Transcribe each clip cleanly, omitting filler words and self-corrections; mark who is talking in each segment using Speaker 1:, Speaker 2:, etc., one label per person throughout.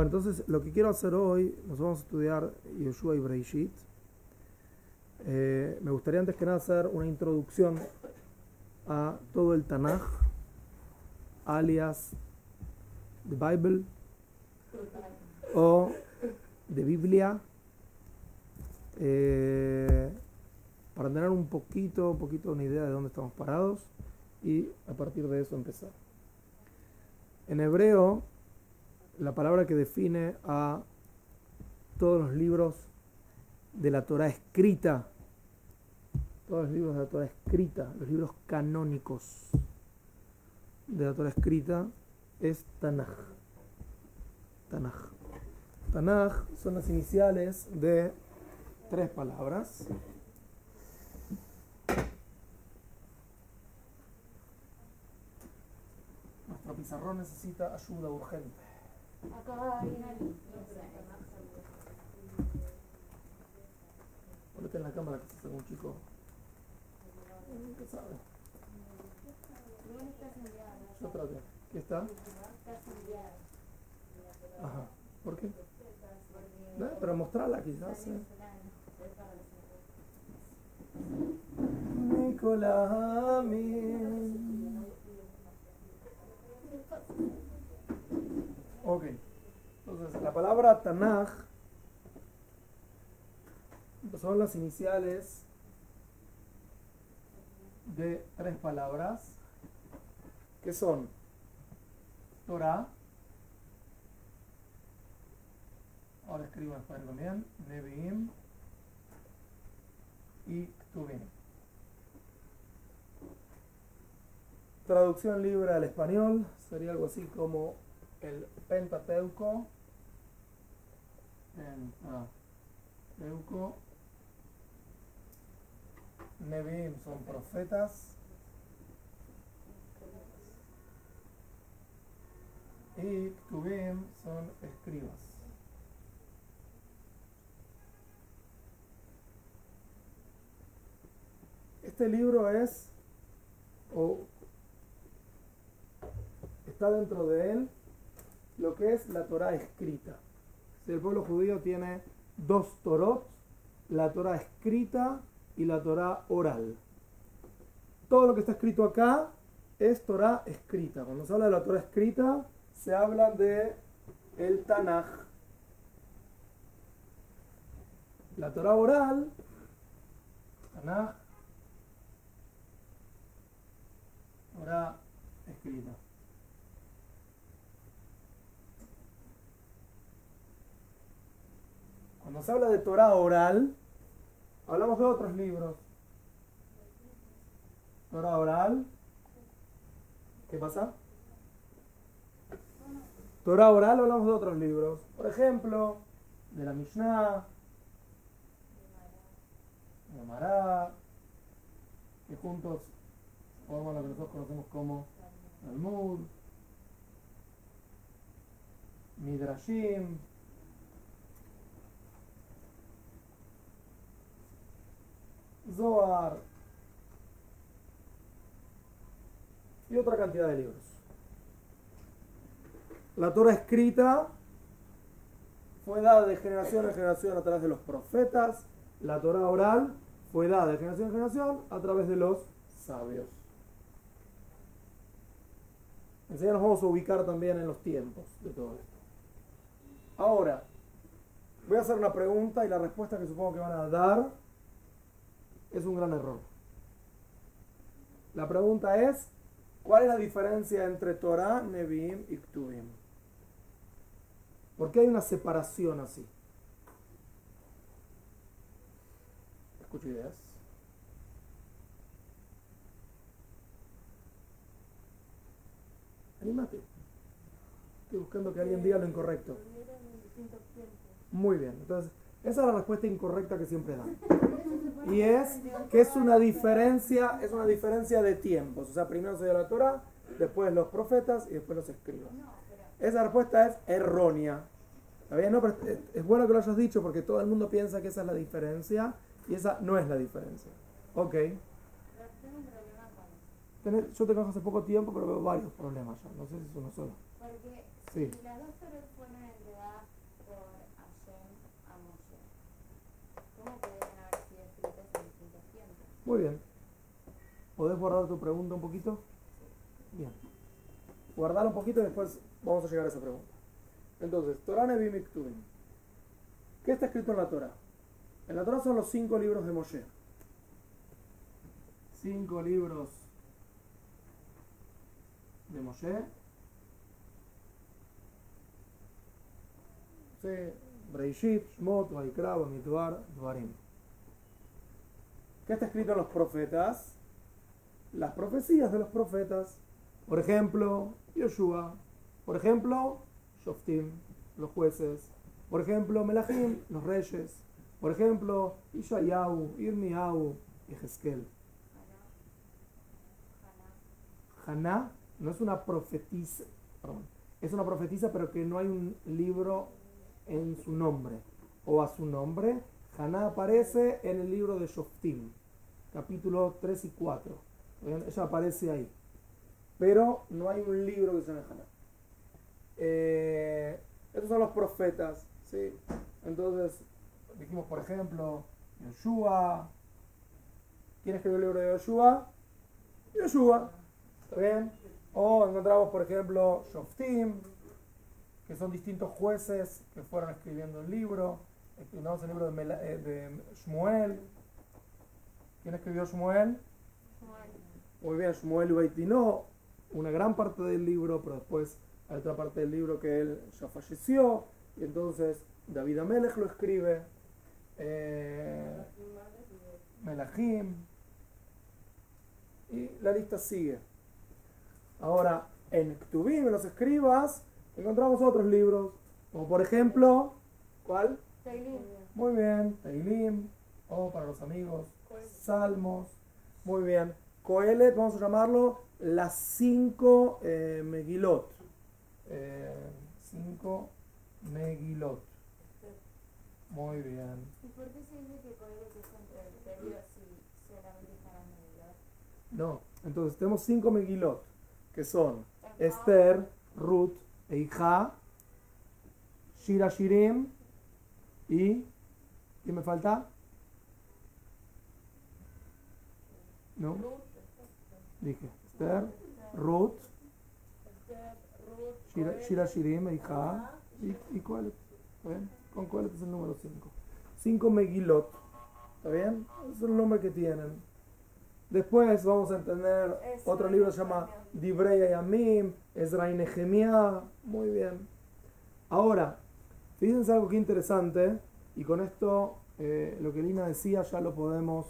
Speaker 1: Bueno, entonces lo que quiero hacer hoy, nos vamos a estudiar Yoshua y Breishit. Me gustaría antes que nada hacer una introducción a todo el Tanaj, alias The Bible o de Biblia, para tener un poquito una idea de dónde estamos parados y a partir de eso empezar. En hebreo, la palabra que define a todos los libros de la Torah escrita, todos los libros de la Torah escrita, los libros canónicos de la Torah escrita, es Tanaj. Tanaj son las iniciales de tres palabras. Nuestro pizarrón necesita ayuda urgente. Ponete en la cámara que se hace un chico. ¿Qué sabe? Yo traté. ¿Qué está? Ajá. ¿Por qué? Pero mostrarla quizás. Nicolás, ok. Entonces, la palabra Tanaj son las iniciales de tres palabras que son Torah, ahora escribo en español también, Nevi'im y Ktuvim. Traducción libre al español sería algo así como el Pentateuco, Nevi'im son profetas y Ktuvim son escribas. Este libro está dentro de él lo que es la Torah escrita. El pueblo judío tiene dos Torot, la Torah escrita y la Torah oral. Todo lo que está escrito acá es Torah escrita. Cuando se habla de la Torah escrita, se habla de el Tanaj. La Torah oral, Tanaj, Torah escrita. Cuando se habla de Torah oral, hablamos de otros libros. Torah oral, ¿qué pasa? Torah oral hablamos de otros libros. Por ejemplo, de la Mishnah, de la Mará, que juntos forman lo que nosotros conocemos como Talmud, Midrashim, Zohar y otra cantidad de libros. La Torah escrita fue dada de generación en generación a través de los profetas. La Torah oral fue dada de generación en generación a través de los sabios. Enseguida nos vamos a ubicar también en los tiempos de todo esto. Ahora, voy a hacer una pregunta y la respuesta que supongo que van a dar es un gran error. La pregunta es, ¿cuál es la diferencia entre Torah, Nevi'im y Ktuvim? ¿Por qué hay una separación así? Escucho ideas. Anímate. Estoy buscando que alguien diga lo incorrecto. Muy bien, entonces esa es la respuesta incorrecta que siempre dan. Y es que es una diferencia de tiempos. O sea, primero se dio la Torah, después los profetas y después los escribas. Esa respuesta es errónea. ¿Está bien? No, pero es bueno que lo hayas dicho porque todo el mundo piensa que esa es la diferencia y esa no es la diferencia. Ok. Yo te conozco hace poco tiempo, pero veo varios problemas ya. No sé si es uno solo.
Speaker 2: Porque
Speaker 1: sí.
Speaker 2: si las dos Torot fueron entregadas
Speaker 1: Muy bien. ¿Podés guardar tu pregunta un poquito? Bien. Guardar un poquito y después vamos a llegar a esa pregunta. Entonces, Torah Nevi'im Uktuvim. ¿Qué está escrito en la Torah? En la Torah son los 5 libros de Moshe. 5 libros de Moshe. Sí, Breishit, Shmot, Vaikra, Bamidbar, Dvarim. ¿Qué está escrito en los profetas? Las profecías de los profetas. Por ejemplo, Yoshua. Por ejemplo, Shoftim, los jueces. Por ejemplo, Melahim, los reyes. Por ejemplo, Ishayahu, Irmiyahu y Hezkel. Haná no es una profetisa, perdón, es una profetisa, pero que no hay un libro en su nombre o a su nombre. Haná aparece en el libro de Shoftim, capítulo 3 y 4. ¿Bien? Ella aparece ahí, pero no hay un libro que se llame Haná. Estos son los profetas, ¿sí? Entonces, dijimos, por ejemplo, Yoshua. ¿Quién escribió el libro de Yoshua? Yoshua. ¿Está bien? O encontramos, por ejemplo, Shoftim, que son distintos jueces que fueron escribiendo el libro. Encontramos el libro de Shmuel. ¿Quién escribió Shmuel? Muy bien, Shmuel Ubeitinó, una gran parte del libro, pero después hay otra parte del libro que él ya falleció, y entonces David Amelech lo escribe. Melahim, y la lista sigue. Ahora, en Ktuvim, en los escribas, encontramos otros libros, como por ejemplo, ¿cuál?
Speaker 2: Teilim.
Speaker 1: Muy bien, Teilim, o para los amigos, Salmos. Muy bien, Kohelet, vamos a llamarlo las 5 Megilot. 5 Megilot. Muy bien.
Speaker 2: ¿Y por qué se dice que Kohelet es entre el periodo si solamente para Megilot?
Speaker 1: No, entonces tenemos 5 Megilot, que son Esther, Ruth, Eijá, Shira Shirim y... ¿Quién me falta? ¿No? Dije Esther, Ruth, Shira Shirim, Eijá y Kohelet. ¿Está bien? Con Kohelet es el número 5. 5 Megilot. ¿Está bien? Ese es el nombre que tienen. Después vamos a entender otro libro que se llama Divrei Hayamim, Ezra y Nehemiah. Muy bien. Ahora, fíjense algo que interesante, y con esto lo que Lina decía ya lo podemos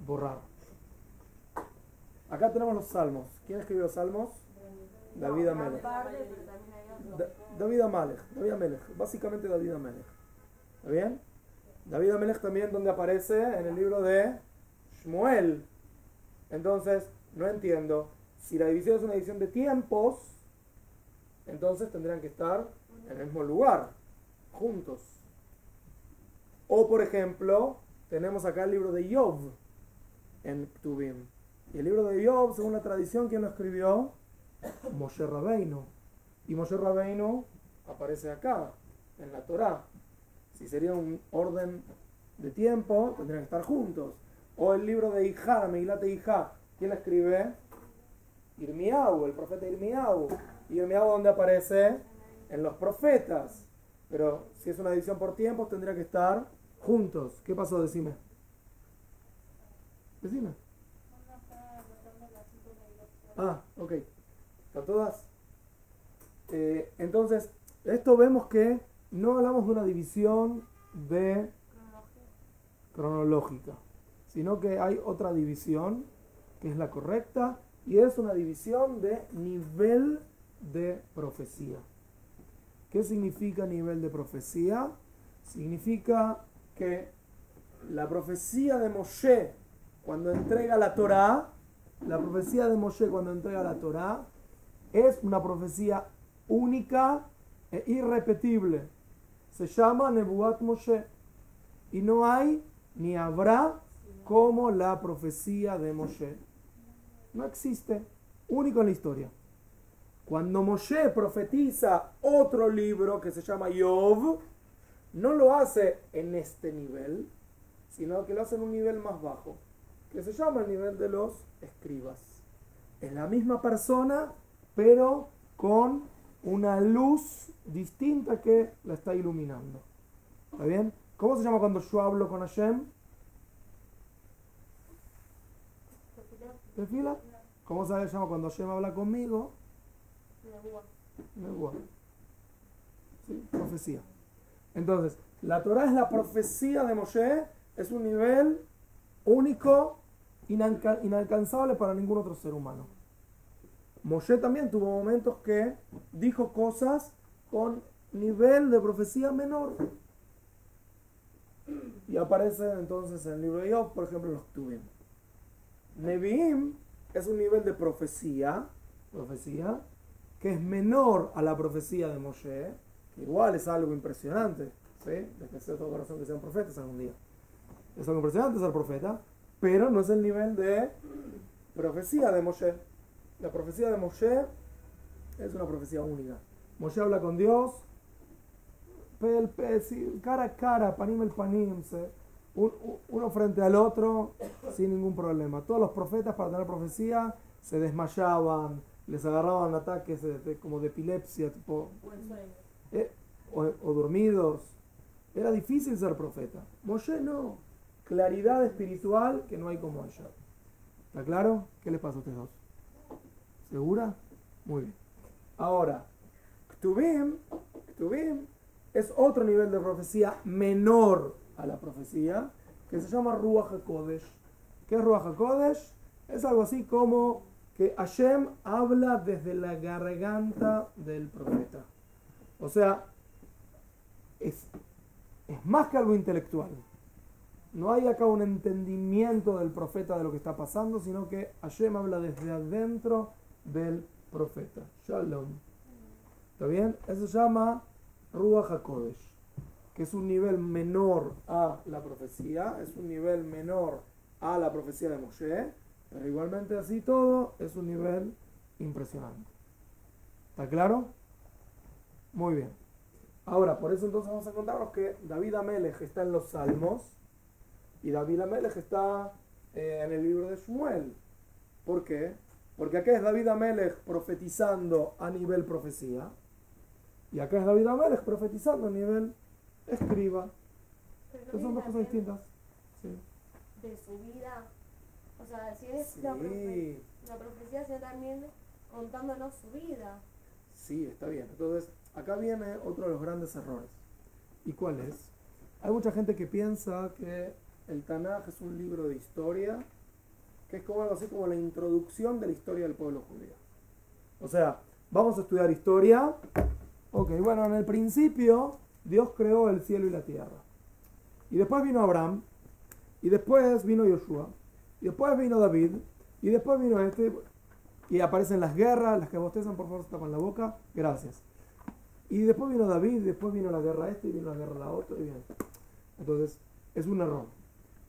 Speaker 1: borrar. Acá tenemos los salmos. ¿Quién escribió los salmos? David Amelech. David Amelech. Básicamente David Amelech. ¿Está bien? David Amelech también donde aparece en el libro de Shmuel. Entonces, no entiendo. Si la división es una división de tiempos, entonces tendrían que estar en el mismo lugar, juntos. O, por ejemplo, tenemos acá el libro de Job en Ktuvim. Y el libro de Job, según la tradición, ¿quién lo escribió? Moshe Rabbeinu. Y Moshe Rabbeinu aparece acá, en la Torá. Si sería un orden de tiempo, tendrían que estar juntos. O el libro de Ijá, Megilat de Ijá, ¿quién la escribe? Irmiyahu, el profeta Irmiyahu. ¿Y Irmiyahu dónde aparece? En los profetas. Pero si es una división por tiempos, tendría que estar juntos. ¿Qué pasó? Decime. Decime. Ah, ok. ¿Están todas? Entonces, esto vemos que no hablamos de una división de cronológica, sino que hay otra división que es la correcta, y es una división de nivel de profecía. ¿Qué significa nivel de profecía? Significa que la profecía de Moshe cuando entrega la Torá, es una profecía única e irrepetible. Se llama Nebuat Moshe, y no hay ni habrá como la profecía de Moshe. No existe, único en la historia. Cuando Moshe profetiza otro libro que se llama Job, no lo hace en este nivel, sino que lo hace en un nivel más bajo. que se llama el nivel de los escribas. Es la misma persona, pero con una luz distinta que la está iluminando. ¿Está bien? ¿Cómo se llama cuando yo hablo con Hashem? ¿Tefila? ¿Cómo se llama cuando Hashem habla conmigo? Nebuá. ¿Sí? Profecía. Entonces, la Torah es la profecía de Moshe, es un nivel único, inalcanzable para ningún otro ser humano. Moshe también tuvo momentos que dijo cosas con nivel de profecía menor. Y aparece entonces en el libro de Job, por ejemplo, los Ktuvim. Nevi'im es un nivel de profecía que es menor a la profecía de Moshe, que igual es algo impresionante, ¿sí? De que sea todo corazón que sean profetas algún día. Es algo impresionante ser profeta, pero no es el nivel de profecía de Moshe. La profecía de Moshe es una profecía única. Moshe habla con Dios, cara a cara, panim el panim, uno frente al otro, sin ningún problema. Todos los profetas para tener profecía se desmayaban, les agarraban ataques como de epilepsia, tipo, o dormidos. Era difícil ser profeta. Moshe no. Claridad espiritual que no hay como ella. ¿Está claro? ¿Qué les pasa a ustedes dos? ¿Segura? Muy bien. Ahora, Ktuvim es otro nivel de profecía menor a la profecía, que se llama Ruach HaKodesh. ¿Qué es Ruach HaKodesh? Es algo así como que Hashem habla desde la garganta del profeta. O sea, es más que algo intelectual. No hay acá un entendimiento del profeta de lo que está pasando, sino que Hashem habla desde adentro del profeta. Shalom. ¿Está bien? Eso se llama Ruach HaKodesh, que es un nivel menor a la profecía, es un nivel menor a la profecía de Moshe, pero igualmente así todo es un nivel impresionante. ¿Está claro? Muy bien. Ahora, por eso entonces vamos a contarnos que David Amelech está en los Salmos y David Amelech está en el libro de Shmuel. ¿Por qué? Porque acá es David Amelech profetizando a nivel profecía y acá es David Amelech profetizando a nivel escriba. Pero son dos cosas distintas. Sí.
Speaker 2: De su vida, o sea, si es
Speaker 1: Sí.
Speaker 2: la profecía, sino también contándonos su vida.
Speaker 1: Sí, está bien. Entonces, acá viene otro de los grandes errores. ¿Y cuál es? Hay mucha gente que piensa que el Tanaj es un libro de historia, que es como algo así como la introducción de la historia del pueblo judío. O sea, vamos a estudiar historia. Ok, bueno, en el principio Dios creó el cielo y la tierra. Y después vino Abraham, y después vino Yoshua, y después vino David, y después vino y aparecen las guerras, las que bostezan, por favor, se tapan la boca, gracias. Y después vino David, y después vino la guerra y vino la guerra la otra, y bien. Entonces, es un error.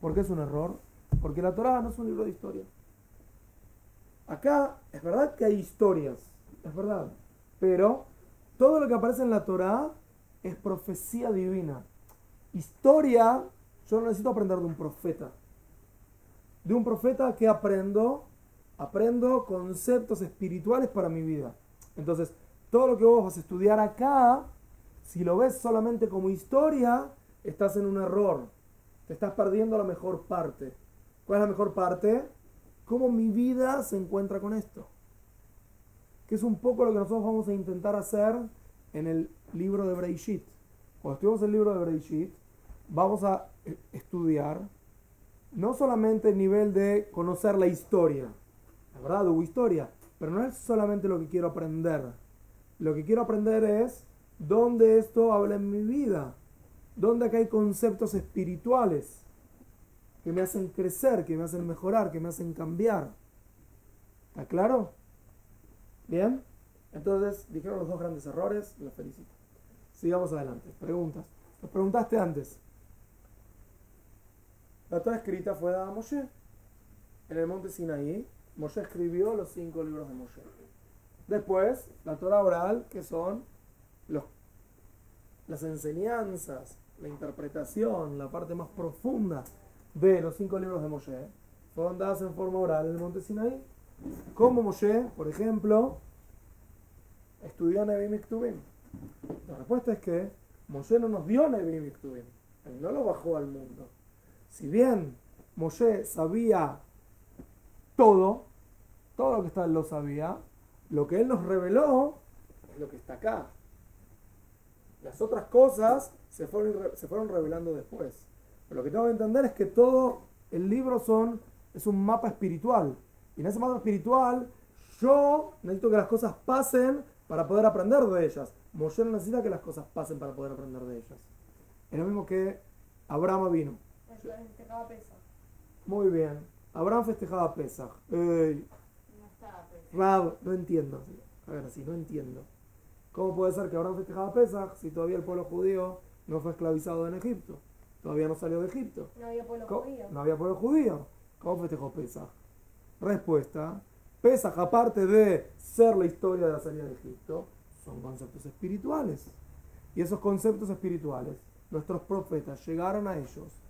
Speaker 1: ¿Por qué es un error? Porque la Torá no es un libro de historia. Acá, es verdad que hay historias, es verdad, pero todo lo que aparece en la Torá es profecía divina. Historia, yo no necesito aprender de un profeta. De un profeta que aprendo conceptos espirituales para mi vida. Entonces, todo lo que vos vas a estudiar acá, si lo ves solamente como historia, estás en un error. Te estás perdiendo la mejor parte. ¿Cuál es la mejor parte? ¿Cómo mi vida se encuentra con esto? Que es un poco lo que nosotros vamos a intentar hacer en el libro de Breishit. Cuando estudiamos el libro de Breishit, vamos a estudiar no solamente el nivel de conocer la historia. La verdad, hubo historia, pero no es solamente lo que quiero aprender. Lo que quiero aprender es dónde esto habla en mi vida. Dónde acá hay conceptos espirituales que me hacen crecer, que me hacen mejorar, que me hacen cambiar. ¿Está claro? ¿Bien? Entonces, dijeron los dos grandes errores, los felicito. Sigamos adelante. Preguntas. Lo preguntaste antes. La Torá escrita fue dada a Moshe. En el monte Sinaí, Moshe escribió los 5 libros de Moshe. Después, la Torá oral, que son las enseñanzas, la interpretación, la parte más profunda de los 5 libros de Moshe, fueron dadas en forma oral en el monte Sinaí. Como Moshe, por ejemplo, estudió Nevi'im y Ktuvim. La respuesta es que Moshe no nos dio Nevi'im y Ktuvim. Él no lo bajó al mundo. Si bien Moshe sabía todo lo que está él lo sabía, lo que él nos reveló es lo que está acá. Las otras cosas se fueron revelando después. Pero lo que tengo que entender es que todo el libro es un mapa espiritual. Y en ese mapa espiritual yo necesito que las cosas pasen para poder aprender de ellas. Moshe no necesita que las cosas pasen para poder aprender de ellas. Es lo mismo que Abraham vino.
Speaker 2: Festejaba Pesaj.
Speaker 1: Muy bien. Abraham festejaba Pesaj.
Speaker 2: No estaba Pesaj.
Speaker 1: Rab, no entiendo. A ver, así, no entiendo. ¿Cómo puede ser que Abraham festejaba Pesaj si todavía el pueblo judío no fue esclavizado en Egipto? Todavía no salió de Egipto.
Speaker 2: No había pueblo judío.
Speaker 1: No había pueblo judío. ¿Cómo festejó Pesaj? Respuesta. Pesaj, aparte de ser la historia de la salida de Egipto, son conceptos espirituales. Y esos conceptos espirituales, nuestros profetas llegaron a ellos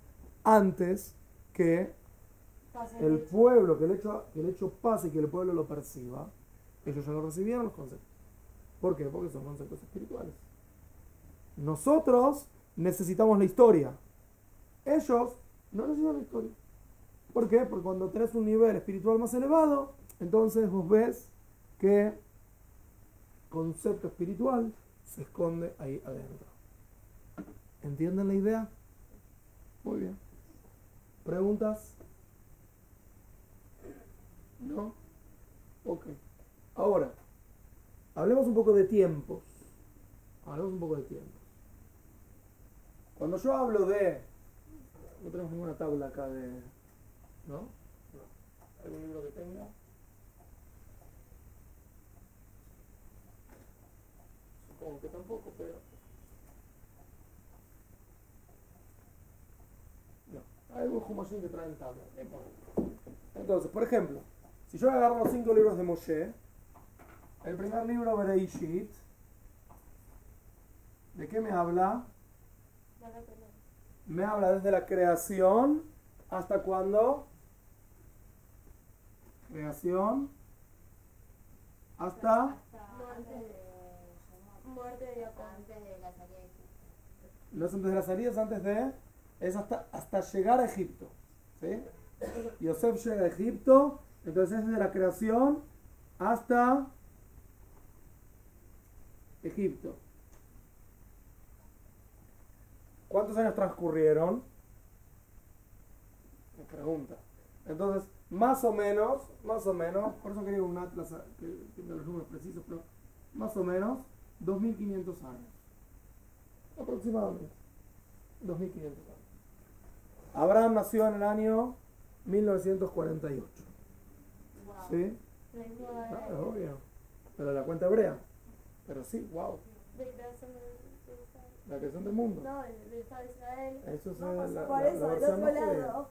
Speaker 1: antes que el pueblo, que el hecho pase y que el pueblo lo perciba. Ellos ya no recibieron los conceptos. ¿Por qué? Porque son conceptos espirituales. Nosotros necesitamos la historia. Ellos no necesitan la historia. ¿Por qué? Porque cuando tenés un nivel espiritual más elevado, entonces vos ves que concepto espiritual se esconde ahí adentro. ¿Entienden la idea? Muy bien. ¿Preguntas? ¿No? Ok. Ahora, hablemos un poco de tiempos. Cuando yo hablo de... No tenemos ninguna tabla acá de... ¿No? No. ¿Algún libro que tenga? Supongo que tampoco, pero... No. Hay algún Humashim que traen tabla. Entonces, por ejemplo, si yo agarro los 5 libros de Moshe, el primer libro, Bereishit, ¿de qué me habla? Me habla desde la creación hasta cuándo. Creación hasta
Speaker 2: Muerte de Jacob.
Speaker 3: Antes de la salida de Egipto.
Speaker 1: no es antes de la salida, es antes de, es hasta llegar a Egipto, ¿sí? Yosef llega a Egipto, entonces es desde la creación hasta Egipto. ¿Cuántos años transcurrieron? Me pregunta. Entonces, más o menos, por eso quería un atlas que tenga los números precisos, pero más o menos 2500 años. Aproximadamente. 2500 años. Abraham nació en el año 1948.
Speaker 2: Wow.
Speaker 1: ¿Sí?
Speaker 2: La misma
Speaker 1: Es obvio. Pero la cuenta hebrea. Pero sí, wow.
Speaker 2: de creación de Israel.
Speaker 1: La creación del mundo.
Speaker 2: No, de Estado de Israel.
Speaker 1: Eso es
Speaker 2: No pasó
Speaker 1: la
Speaker 2: por eso, del
Speaker 1: versión
Speaker 2: otro
Speaker 1: más judía.
Speaker 2: lado.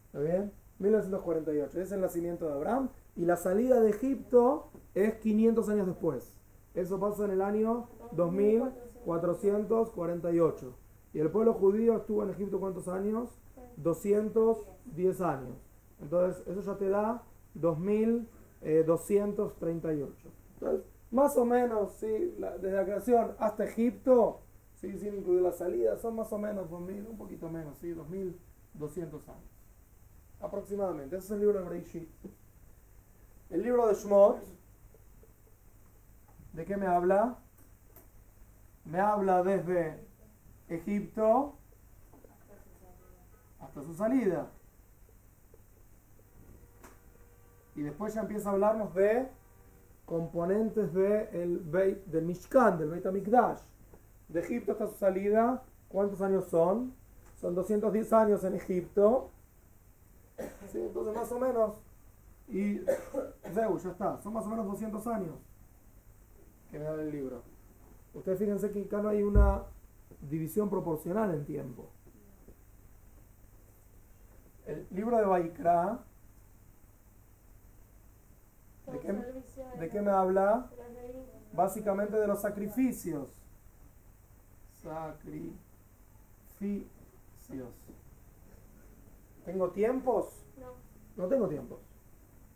Speaker 1: ¿Está bien? 1948. Es el nacimiento de Abraham. Y la salida de Egipto es 500 años después. Eso pasa en el año 2448. ¿Y el pueblo judío estuvo en Egipto cuántos años? 210 años. Entonces, eso ya te da 2238. Entonces, más o menos, ¿sí? Desde la creación hasta Egipto, ¿sí? Sin incluir la salida, son más o menos 2000, un poquito menos, ¿sí? 2200 años. Aproximadamente. Ese es el libro de Bereishit. El libro de Shemot, ¿de qué me habla? Me habla desde Egipto hasta su salida. Y después ya empieza a hablarnos de componentes del Mishkan, del Beit HaMikdash. De Egipto hasta su salida, ¿cuántos años son? Son 210 años en Egipto. ¿Sí? Entonces más o menos, y Zeu, ya está, son más o menos 200 años que me da el libro. Ustedes fíjense que acá no hay una división proporcional en tiempo. El libro de Vaikra, ¿de qué me habla? Básicamente de los sacrificios. Sacrificios. ¿Tengo tiempos?
Speaker 2: No.
Speaker 1: No tengo tiempos.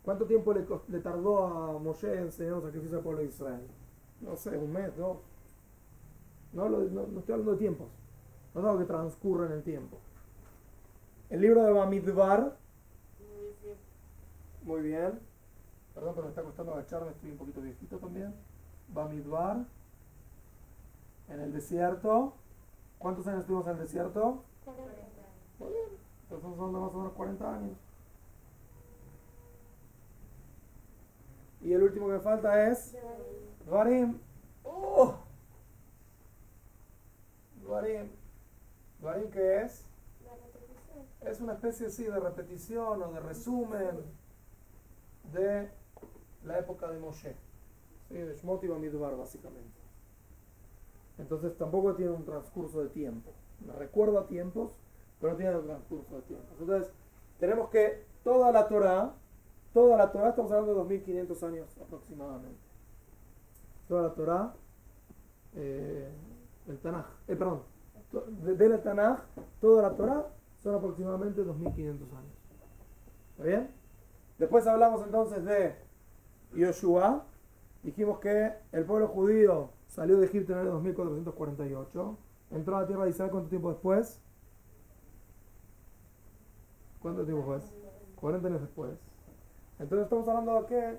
Speaker 1: ¿Cuánto tiempo le tardó a Moshe enseñar los sacrificios al pueblo de Israel? No sé, un mes, dos. No estoy hablando de tiempos. No es algo que transcurre en el tiempo. El libro de Bamidbar. Muy bien. Perdón, pero me está costando agacharme, estoy un poquito viejito también. Bamidbar. En el desierto. ¿Cuántos años estuvimos en el desierto?
Speaker 2: 40.
Speaker 1: Muy bien. Entonces estamos hablando más o menos 40 años. Y el último que me falta es Dvarim. ¡Oh! Dvarim. ¿Dvarim qué es?
Speaker 2: La repetición.
Speaker 1: Es una especie así de repetición o de resumen de la época de Moshe. Sí, de Shmot y Bamidbar básicamente. Entonces tampoco tiene un transcurso de tiempo. Me recuerda tiempos, pero no tiene un transcurso de tiempo. Entonces tenemos que toda la Torá, estamos hablando de 2500 años aproximadamente. Toda la Torá, el Tanaj, perdón, de la Tanaj, toda la Torá son aproximadamente 2500 años. ¿Está bien? Después hablamos entonces de Yoshua. Dijimos que el pueblo judío salió de Egipto en el año 2448. Entró a la tierra de Israel, ¿cuánto tiempo después? ¿Cuánto tiempo después? 40 años después. Entonces estamos hablando de que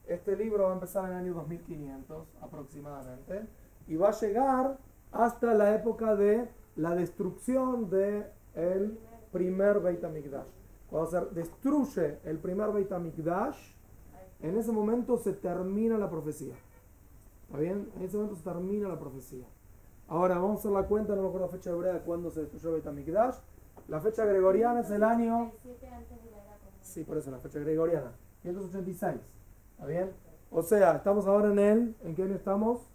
Speaker 1: este libro va a empezar en el año 2500 aproximadamente y va a llegar hasta la época de la destrucción del primer Beit HaMikdash. Cuando se destruye el primer Beit HaMikdash, en ese momento se termina la profecía. ¿Está bien? En ese momento se termina la profecía. Ahora vamos a hacer la cuenta, no me acuerdo la fecha hebrea de cuándo se destruyó Beit HaMikdash. La fecha gregoriana es el año...
Speaker 2: 7 antes de la era común.
Speaker 1: Sí, por eso la fecha gregoriana. 586. ¿Está bien? O sea, estamos ahora ¿en qué año estamos?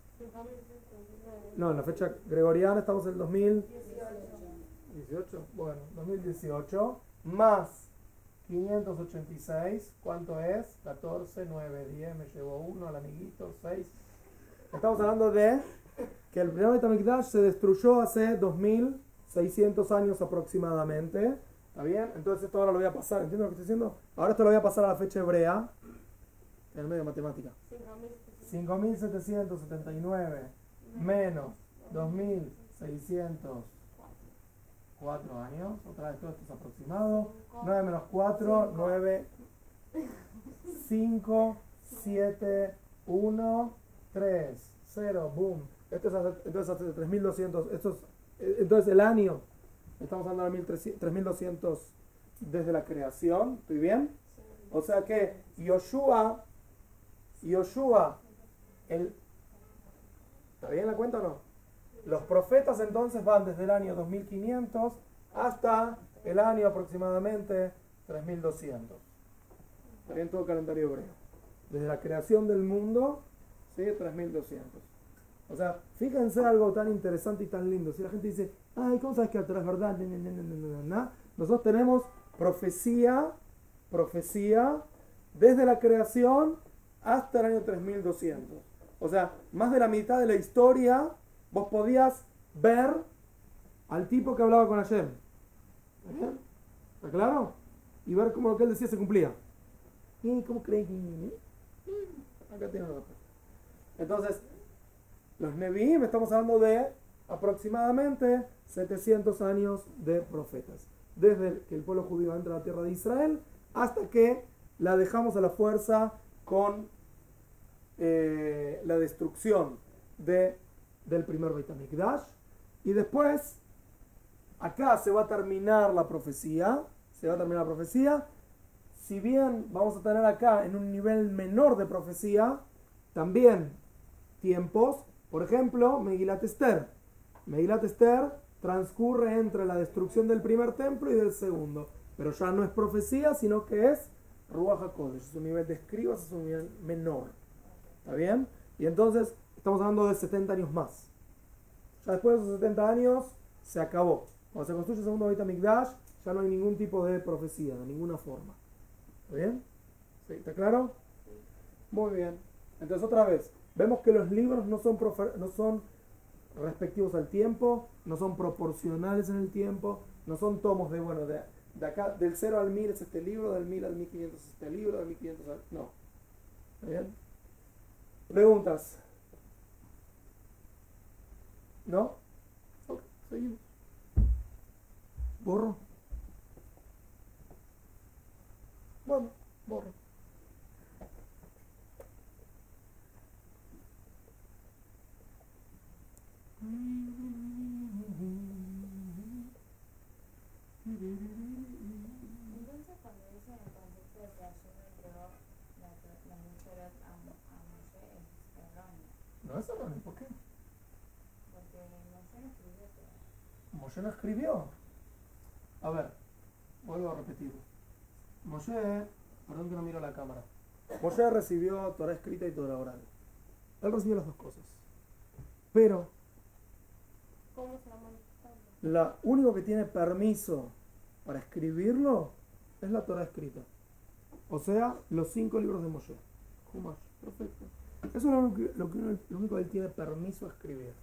Speaker 1: No, en la fecha gregoriana estamos en el 2018. Bueno, 2018 más 586, ¿cuánto es? 14, 9, 10, me llevo 1 al amiguito, 6. Estamos hablando de que el primer Beit HaMikdash se destruyó hace 2600 años aproximadamente. ¿Está bien? Entonces esto ahora lo voy a pasar, ¿entiendes lo que estoy diciendo? Ahora esto lo voy a pasar a la fecha hebrea, en el medio de matemática. 5779 menos 2604 años. Otra vez todo esto es aproximado. 9 menos 4, 9, 5, 7, 1, 3, 0, boom. Esto es entonces hace 3200. Entonces el año, estamos hablando de 3200 desde la creación. ¿Estoy bien? O sea que Yoshua, ¿está bien la cuenta o no? Los profetas entonces van desde el año 2500 hasta el año aproximadamente 3200. Está bien todo el calendario hebreo. Desde la creación del mundo, ¿sí? 3200. O sea, fíjense algo tan interesante y tan lindo. Si la gente dice, ay, ¿cómo sabes que la Torá es verdad? Nosotros tenemos profecía desde la creación hasta el año 3200. O sea, más de la mitad de la historia vos podías ver al tipo que hablaba con Hashem. ¿Está bien? ¿Está claro? Y ver cómo lo que él decía se cumplía. ¿Cómo crees? Acá tiene la respuesta. Entonces, los Nevi'im, estamos hablando de aproximadamente 700 años de profetas. Desde que el pueblo judío entra a la tierra de Israel hasta que la dejamos a la fuerza con la destrucción del primer Beit HaMikdash. Y después, acá se va a terminar la profecía. Si bien vamos a tener acá en un nivel menor de profecía, también tiempos. Por ejemplo, Megilat Esther. Megilat Esther transcurre entre la destrucción del primer templo y del segundo. Pero ya no es profecía, sino que es Ruach HaKodesh. Es un nivel de escribas, es un nivel menor. ¿Está bien? Y entonces estamos hablando de 70 años más. Ya después de esos 70 años se acabó. Cuando se construye el segundo Beit HaMikdash, ya no hay ningún tipo de profecía, de ninguna forma. ¿Está bien? ¿Sí? ¿Está claro? Muy bien. Entonces otra vez, vemos que los libros no son respectivos al tiempo, no son proporcionales en el tiempo, no son tomos de de acá, del 0 al 1000 es este libro, del 1000 al 1500 es este libro, del 1500 al... No. ¿Está bien? ¿Preguntas? ¿No? Ok, seguimos. ¿Borro? Bueno, borro.
Speaker 2: Entonces, cuando dicen el concepto de que Hashem entregó las mujeres a Moshe, es erróneo,
Speaker 1: No es erróneo, ¿por qué?
Speaker 2: porque Moshe no escribió todo.
Speaker 1: Moshe no escribió. A ver, vuelvo a repetir. Moshe, perdón que no miro la cámara. Moshe recibió Torah escrita y Torah oral. Él recibió las dos cosas. Pero
Speaker 2: ¿Cómo se va manifestando?
Speaker 1: lo único que tiene permiso para escribirlo es la Torah escrita. O sea, los 5 libros de Moshe. Humash, perfecto. Eso es lo único que él tiene permiso a escribir.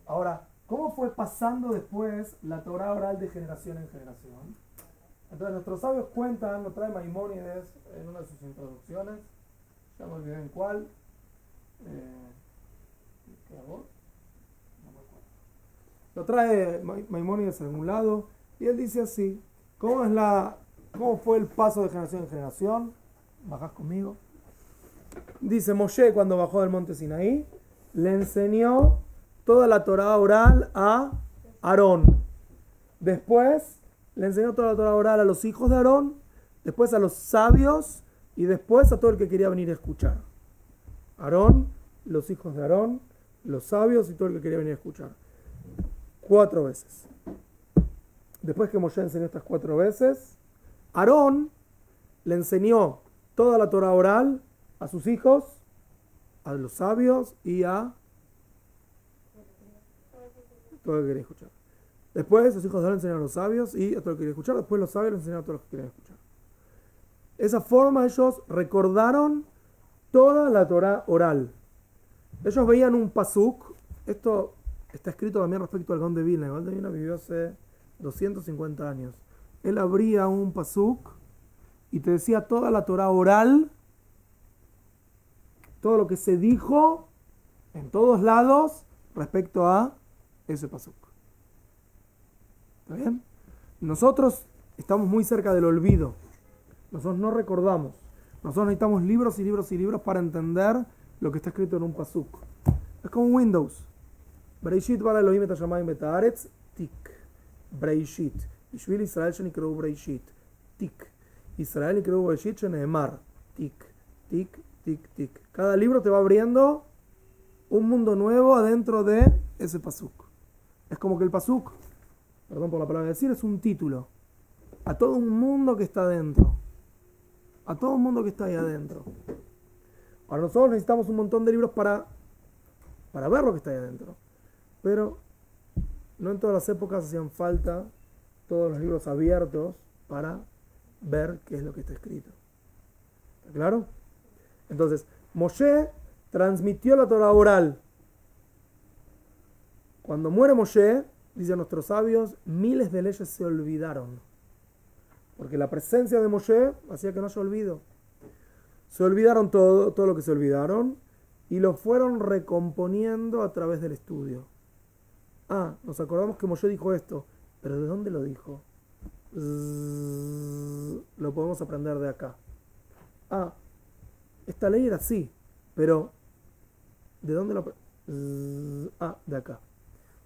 Speaker 1: Ahora, ¿cómo fue pasando después la Torah oral de generación en generación? Entonces nuestros sabios cuentan, lo trae Maimónides en una de sus introducciones, ya me olvidé en cuál, ¿qué hago? No me acuerdo. Lo trae Maimónides en algún lado y él dice así, ¿cómo fue el paso de generación en generación? Bajás conmigo. Dice Moshe cuando bajó del monte Sinaí, le enseñó toda la Torah oral a Aarón. Después le enseñó toda la Torah oral a los hijos de Aarón, después a los sabios y después a todo el que quería venir a escuchar. Aarón, los hijos de Aarón, los sabios y todo el que quería venir a escuchar. 4 veces. Después que Moshe enseñó estas 4 veces, Aarón le enseñó toda la Torah oral a sus hijos, a los sabios y a todo el que quería escuchar. Después los hijos de Aarón enseñaron a los sabios y a todo el que quería escuchar. Después los sabios le enseñaron a todos los que querían escuchar. De esa forma ellos recordaron toda la Torah oral. Ellos veían un pasuk. Esto está escrito también respecto al Gaón de Vilna. El Gaón de Vilna vivió hace 250 años. Él abría un pasuk y te decía toda la Torah oral, todo lo que se dijo en todos lados respecto a ese pasuk. ¿Está bien? Nosotros estamos muy cerca del olvido. Nosotros no recordamos. Nosotros necesitamos libros y libros y libros para entender lo que está escrito en un pasuk. Es como Windows. Breishit bara Elohim et hashamayim et haaretz, tik. Breishit. Bishvil Israel shenikre'u Breishit. Tik. Israel nikre'u Breishit sheneemar. Tik. Tik, tik, tik. Cada libro te va abriendo un mundo nuevo adentro de ese pasuk. Es como que el pasuk, perdón por la palabra decir, es un título a todo un mundo que está adentro, a todo un mundo que está ahí adentro. Ahora nosotros necesitamos un montón de libros para ver lo que está ahí adentro, pero no en todas las épocas hacían falta todos los libros abiertos para ver qué es lo que está escrito. ¿Está claro? Entonces, Moshe transmitió la Torah oral. Cuando muere Moshe, dicen nuestros sabios, miles de leyes se olvidaron. Porque la presencia de Moshe hacía que no haya olvido. Se olvidaron todo lo que se olvidaron y lo fueron recomponiendo a través del estudio. Nos acordamos que Moshe dijo esto, pero ¿de dónde lo dijo? Lo podemos aprender de acá. Esta ley era así, pero ¿de dónde lo de acá?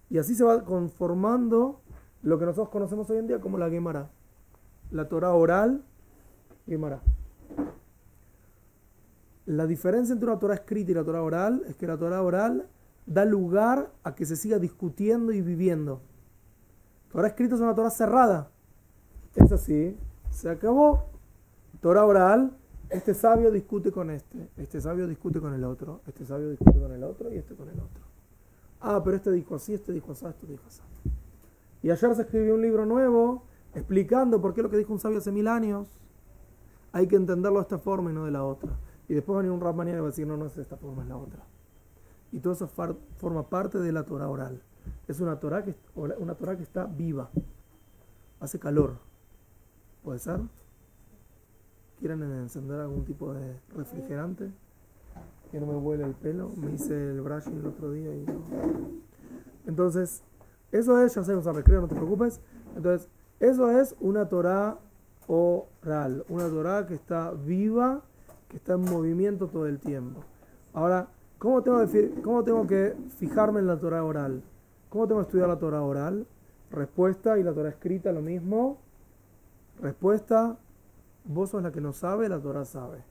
Speaker 1: Y así se va conformando lo que nosotros conocemos hoy en día como la Gemara. La Torah oral, Gemara. La diferencia entre una Torah escrita y la Torah oral es que la Torah oral da lugar a que se siga discutiendo y viviendo. Torah escrita es una Torah cerrada. Es así, se acabó. Torah oral, este sabio discute con este sabio discute con el otro, este sabio discute con el otro y este con el otro. Pero este dijo así, este dijo así, este dijo así. Y ayer se escribió un libro nuevo explicando por qué lo que dijo un sabio hace 1000 años hay que entenderlo de esta forma y no de la otra. Y después va a venir un Rab mañana y va a decir, no es de esta forma, es la otra. Y todo eso forma parte de la Torah oral. Es una Torah que está viva. Hace calor. ¿Puede ser? ¿Quieren encender algún tipo de refrigerante? Que no me huele el pelo. Me hice el brushing el otro día y no. Entonces, eso es, ya sé usar recreo, no te preocupes. Entonces, eso es una Torá oral. Una Torá que está viva, que está en movimiento todo el tiempo. Ahora, ¿cómo tengo que fijarme en la Torá oral? ¿Cómo tengo que estudiar la Torá oral? Respuesta, y la Torá escrita lo mismo. Respuesta, vos sos la que no sabe, la Torá sabe.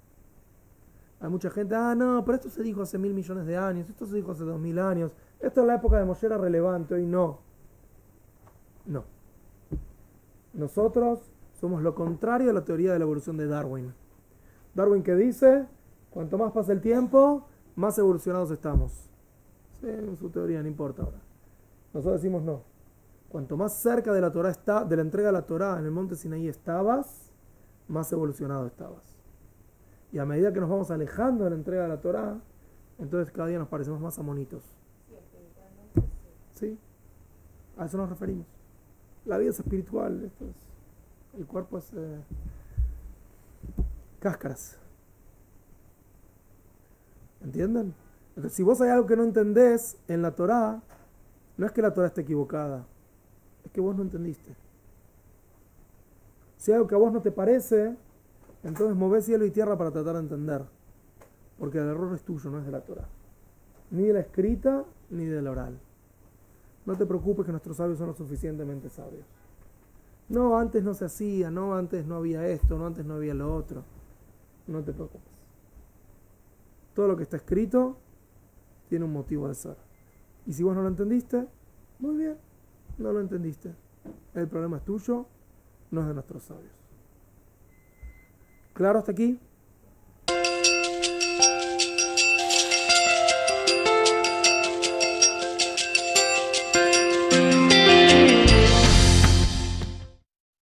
Speaker 1: Hay mucha gente, no, pero esto se dijo hace 1.000 millones de años, esto se dijo hace 2.000 años, esto en la época de Moshe era relevante, hoy no. No. Nosotros somos lo contrario a la teoría de la evolución de Darwin. Darwin que dice, cuanto más pasa el tiempo, más evolucionados estamos. Sí, en su teoría, no importa ahora. Nosotros decimos no. Cuanto más cerca de la Torá de la entrega de la Torá en el monte Sinaí estabas, más evolucionado estabas. Y a medida que nos vamos alejando de la entrega de la Torá, entonces cada día nos parecemos más a monitos.
Speaker 2: Sí, espiritualmente sí.
Speaker 1: ¿Sí? A eso nos referimos. La vida es espiritual. El cuerpo es cáscaras. ¿Entienden? Entonces, si vos hay algo que no entendés en la Torá, no es que la Torá esté equivocada, es que vos no entendiste. Si hay algo que a vos no te parece, entonces movés cielo y tierra para tratar de entender. Porque el error es tuyo, no es de la Torá. Ni de la escrita, ni de la oral. No te preocupes que nuestros sabios son lo suficientemente sabios. No, antes no se hacía, no, antes no había esto, no, antes no había lo otro. No te preocupes. Todo lo que está escrito tiene un motivo de ser. Y si vos no lo entendiste, muy bien, no lo entendiste. El problema es tuyo, no es de nuestros sabios. ¿Claro hasta aquí?